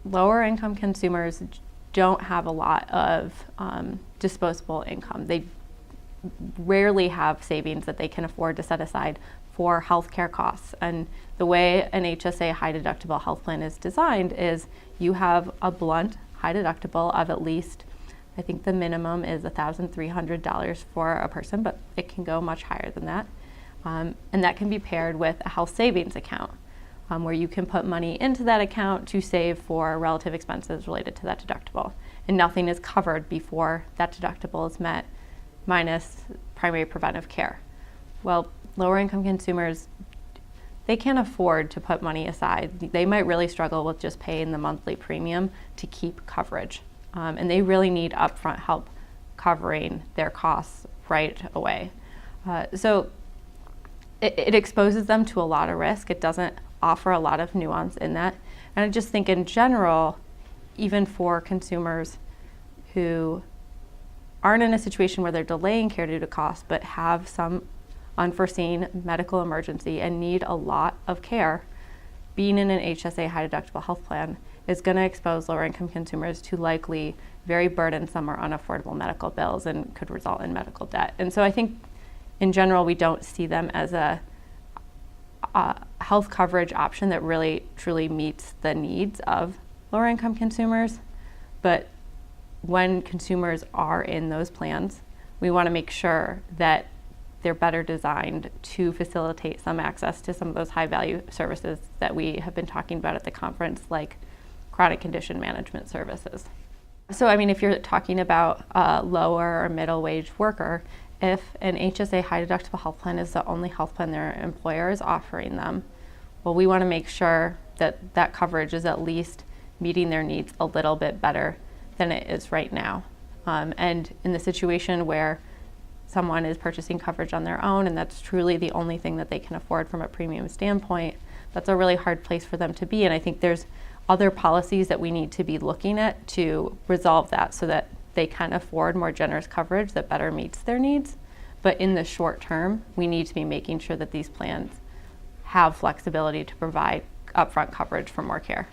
lower income consumers don't have a lot of disposable income. They rarely have savings that they can afford to set aside for healthcare costs. And the way an HSA high deductible health plan is designed is you have a blunt high deductible of at least, I think the minimum is $1,300 for a person, but it can go much higher than that. And that can be paired with a health savings account where you can put money into that account to save for relative expenses related to that deductible. And nothing is covered before that deductible is met, minus primary preventive care. Well, lower income consumers, they can't afford to put money aside. They might really struggle with just paying the monthly premium to keep coverage. And they really need upfront help covering their costs right away. So it exposes them to a lot of risk. It doesn't offer a lot of nuance in that. And I just think in general, even for consumers who aren't in a situation where they're delaying care due to cost, but have some unforeseen medical emergency and need a lot of care, being in an HSA high deductible health plan is going to expose lower income consumers to likely very burdensome or unaffordable medical bills and could result in medical debt. And so I think in general, we don't see them as a health coverage option that really truly meets the needs of lower income consumers. But when consumers are in those plans, we want to make sure that they're better designed to facilitate some access to some of those high value services that we have been talking about at the conference, like chronic condition management services. So, I mean, if you're talking about a lower or middle wage worker, if an HSA high deductible health plan is the only health plan their employer is offering them, well, we want to make sure that that coverage is at least meeting their needs a little bit better than it is right now. And in the situation where someone is purchasing coverage on their own and that's truly the only thing that they can afford from a premium standpoint, that's a really hard place for them to be. And I think there's other policies that we need to be looking at to resolve that so that they can afford more generous coverage that better meets their needs. But in the short term, we need to be making sure that these plans have flexibility to provide upfront coverage for more care.